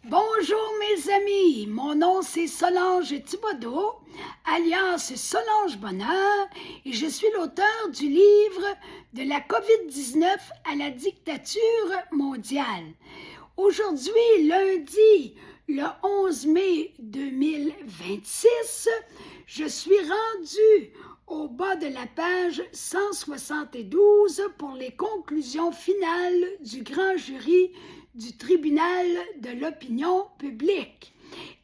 Bonjour mes amis, mon nom c'est Solange Thibodeau, alias Solange Bonheur, et je suis l'auteur du livre De la COVID-19 à la dictature mondiale. Aujourd'hui, lundi, le 11 mai 2026, je suis rendue au bas de la page 172 pour les conclusions finales du grand jury du tribunal de l'opinion publique.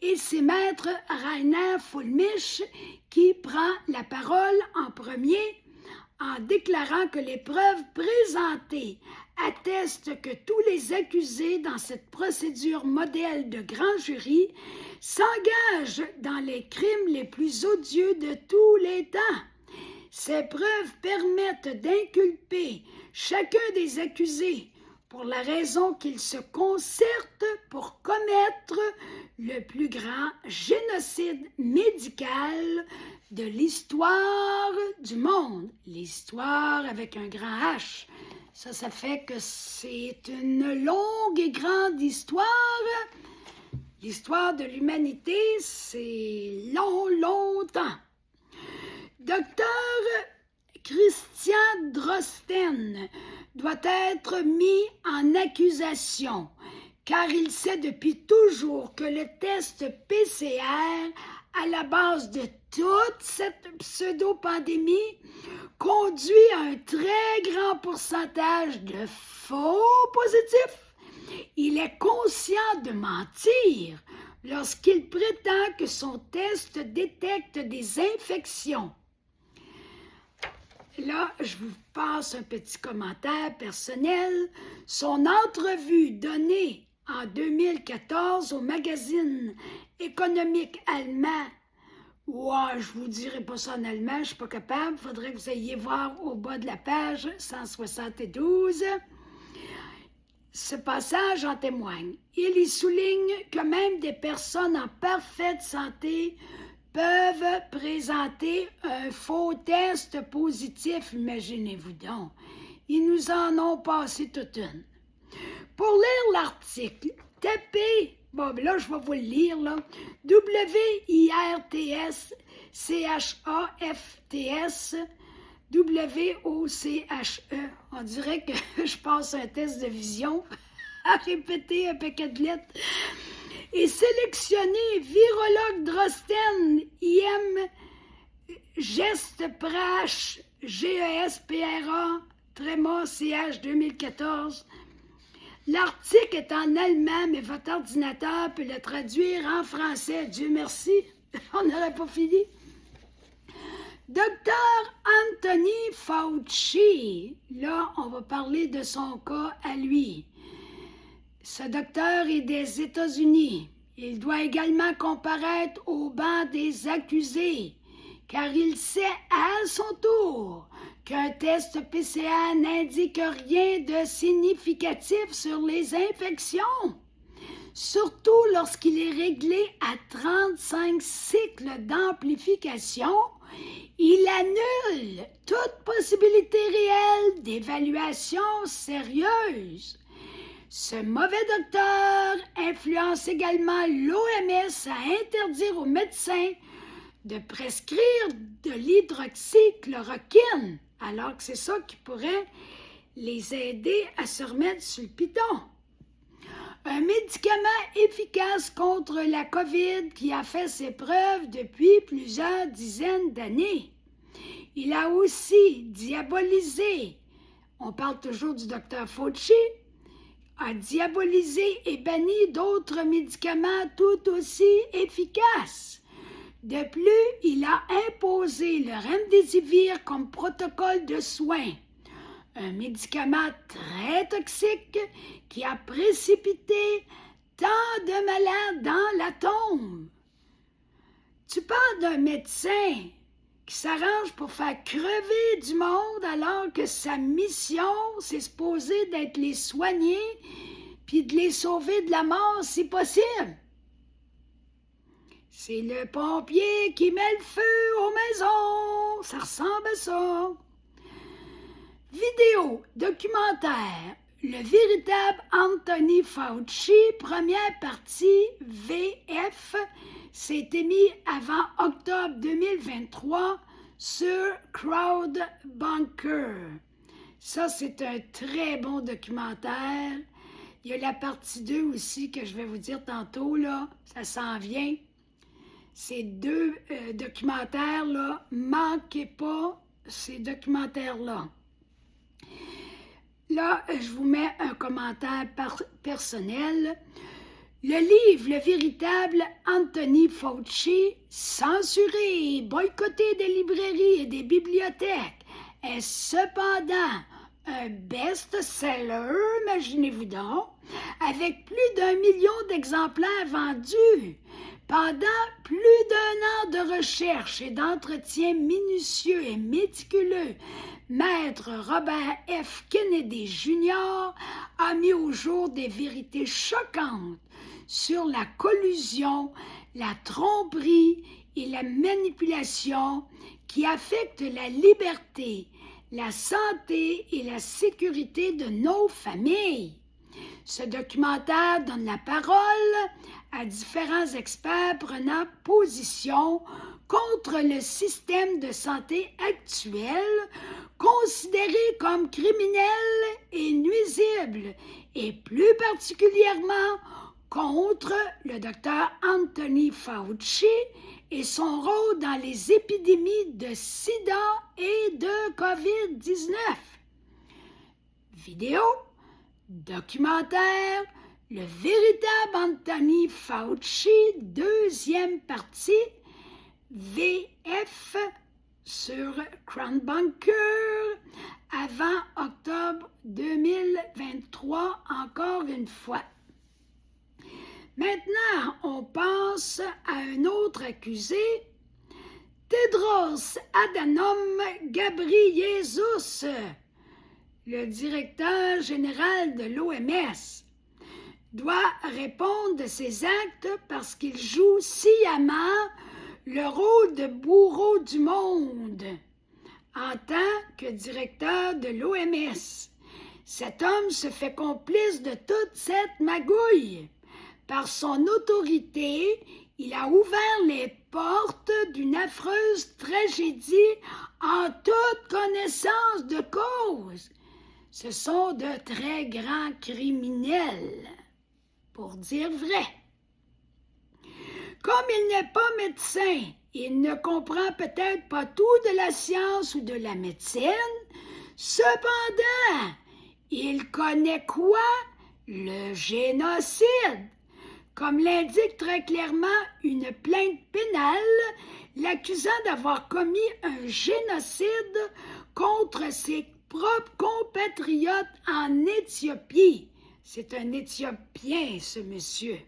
Et c'est maître Rainer Fulmich qui prend la parole en premier en déclarant que les preuves présentées attestent que tous les accusés dans cette procédure modèle de grand jury s'engagent dans les crimes les plus odieux de tous les temps. Ces preuves permettent d'inculper chacun des accusés pour la raison qu'ils se concertent pour commettre le plus grand génocide médical de l'histoire du monde. L'histoire avec un grand H. Ça fait que c'est une longue et grande histoire. L'histoire de l'humanité, c'est longtemps. Docteur Christian Drosten doit être mis en accusation car il sait depuis toujours que le test PCR à la base de toute cette pseudo-pandémie conduit à un très grand pourcentage de faux positifs. Il est conscient de mentir lorsqu'il prétend que son test détecte des infections. Là, je vous passe un petit commentaire personnel. Son entrevue donnée en 2014 au magazine économique allemand, je vous dirai pas ça en allemand, je ne suis pas capable, il faudrait que vous ayez voir au bas de la page 172. Ce passage en témoigne. Il y souligne que même des personnes en parfaite santé peuvent présenter un faux test positif, imaginez-vous donc. Ils nous en ont passé toute une. Pour lire l'article, tapez, là je vais vous le lire, là, WIRTS-CHAFTS, WOCHE. On dirait que je passe un test de vision à répéter un paquet de lettres. Et sélectionné virologue Drosten, IM, Gestprash, GESPRA, Tréma, CH 2014. L'article est en allemand, mais votre ordinateur peut le traduire en français. Dieu merci, on n'aurait pas fini. Docteur Anthony Fauci, là, on va parler de son cas à lui. Ce docteur est des États-Unis. Il doit également comparaître au banc des accusés, car il sait à son tour qu'un test PCR n'indique rien de significatif sur les infections, surtout lorsqu'il est réglé à 35 cycles d'amplification. Il annule toute possibilité réelle d'évaluation sérieuse. Ce mauvais docteur influence également l'OMS à interdire aux médecins de prescrire de l'hydroxychloroquine, alors que c'est ça qui pourrait les aider à se remettre sur le piton. Un médicament efficace contre la COVID qui a fait ses preuves depuis plusieurs dizaines d'années. Il a aussi diabolisé, on parle toujours du docteur Fauci, a diabolisé et banni d'autres médicaments tout aussi efficaces. De plus, il a imposé le remdesivir comme protocole de soins, un médicament très toxique qui a précipité tant de malades dans la tombe. Tu parles d'un médecin qui s'arrange pour faire crever du monde alors que sa mission, c'est supposé d'être les soigner puis de les sauver de la mort si possible. C'est le pompier qui met le feu aux maisons. Ça ressemble à ça. Vidéo, documentaire, le véritable Anthony Fauci, première partie VF, s'est émis avant octobre 2023 sur Crowdbunker. Ça, c'est un très bon documentaire. Il y a la partie 2 aussi que je vais vous dire tantôt, là. Ça s'en vient. Ces deux documentaires, là, manquez pas ces documentaires-là. Là, je vous mets un commentaire personnel. Le livre Le véritable Anthony Fauci, censuré et boycotté des librairies et des bibliothèques, est cependant un best-seller, imaginez-vous donc, avec plus d'1 million d'exemplaires vendus. Pendant plus d'1 an de recherche et d'entretien minutieux et méticuleux, Maître Robert F. Kennedy Jr. a mis au jour des vérités choquantes sur la collusion, la tromperie et la manipulation qui affectent la liberté, la santé et la sécurité de nos familles. Ce documentaire donne la parole à différents experts prenant position contre le système de santé actuel, considéré comme criminel et nuisible, et plus particulièrement contre le docteur Anthony Fauci et son rôle dans les épidémies de sida et de COVID-19. Vidéo, documentaire, le véritable Anthony Fauci, deuxième partie, VF sur Crowdbunker, avant octobre 2023, encore une fois. Maintenant, on passe à un autre accusé, Tedros Adhanom Ghebreyesus, le directeur général de l'OMS, doit répondre de ses actes parce qu'il joue sciemment le rôle de bourreau du monde en tant que directeur de l'OMS. Cet homme se fait complice de toute cette magouille. Par son autorité, il a ouvert les portes d'une affreuse tragédie en toute connaissance de cause. Ce sont de très grands criminels, pour dire vrai. Comme il n'est pas médecin, il ne comprend peut-être pas tout de la science ou de la médecine. Cependant, il connaît quoi? Le génocide. Comme l'indique très clairement une plainte pénale l'accusant d'avoir commis un génocide contre ses propres compatriotes en Éthiopie. C'est un Éthiopien, ce monsieur.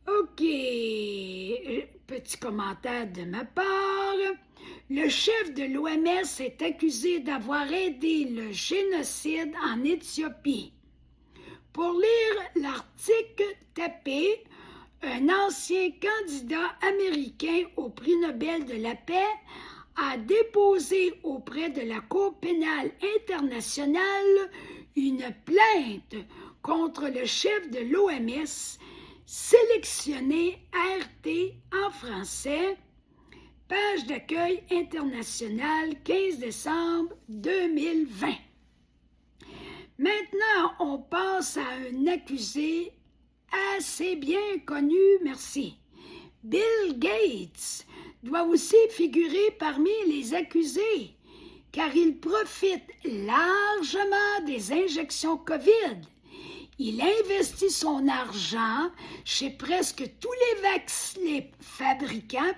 OK, petit commentaire de ma part. Le chef de l'OMS est accusé d'avoir aidé le génocide en Éthiopie. Pour lire l'article tapé, un ancien candidat américain au prix Nobel de la paix a déposé auprès de la Cour pénale internationale une plainte contre le chef de l'OMS, sélectionné RT en français, page d'accueil internationale 15 décembre 2020. Maintenant, on passe à un accusé assez bien connu, merci. Bill Gates doit aussi figurer parmi les accusés, car il profite largement des injections COVID. Il investit son argent chez presque tous les fabricants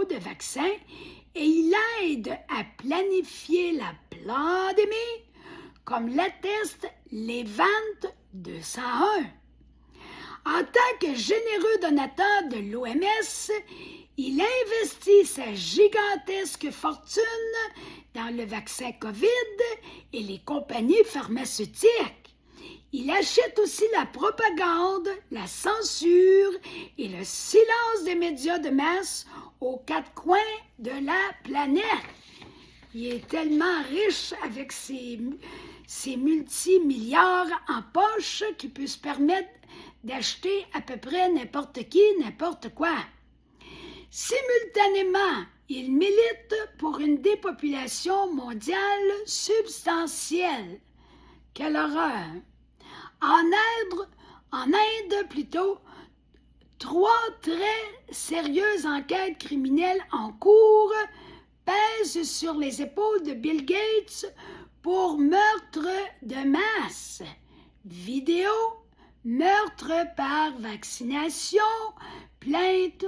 de vaccins et il aide à planifier la pandémie, comme l'attestent les ventes 201. En tant que généreux donateur de l'OMS, il investit sa gigantesque fortune dans le vaccin COVID et les compagnies pharmaceutiques. Il achète aussi la propagande, la censure et le silence des médias de masse aux 4 coins de la planète. Il est tellement riche avec ses multimilliards en poche qu'il peut se permettre d'acheter à peu près n'importe qui, n'importe quoi. Simultanément, il milite pour une dépopulation mondiale substantielle. Quelle horreur! En Inde, plutôt, 3 très sérieuses enquêtes criminelles en cours pèsent sur les épaules de Bill Gates pour meurtre de masse, vidéo, meurtre par vaccination, plainte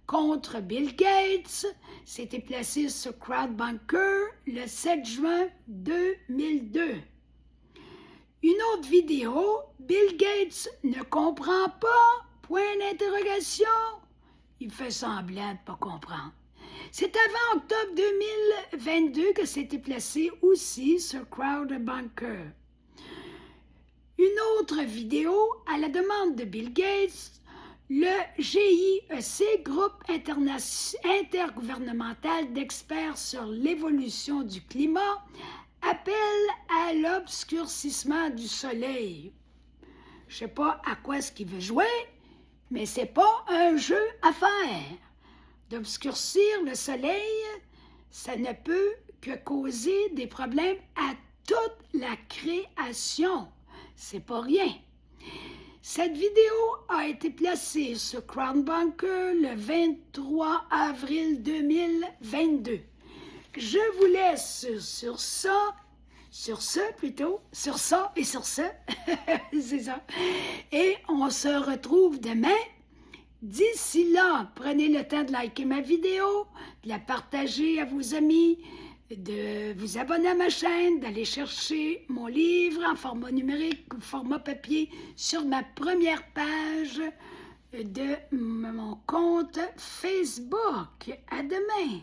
contre Bill Gates. C'était placé sur CrowdBunker le 7 juin 2002. Une autre vidéo, Bill Gates ne comprend pas, point d'interrogation. Il fait semblant de ne pas comprendre. C'est avant octobre 2022 que c'était placé aussi sur CrowdBunker. Une autre vidéo, à la demande de Bill Gates, le GIEC, Groupe intergouvernemental d'experts sur l'évolution du climat, appelle à l'obscurcissement du soleil. Je ne sais pas à quoi est-ce qu'il veut jouer, mais ce n'est pas un jeu à faire. D'obscurcir le soleil, ça ne peut que causer des problèmes à toute la création. C'est pas rien. Cette vidéo a été placée sur CrowdBunker le 23 avril 2022. Je vous laisse sur ça, c'est ça. Et on se retrouve demain. D'ici là, prenez le temps de liker ma vidéo, de la partager à vos amis, de vous abonner à ma chaîne, d'aller chercher mon livre en format numérique ou format papier sur ma première page de mon compte Facebook. À demain!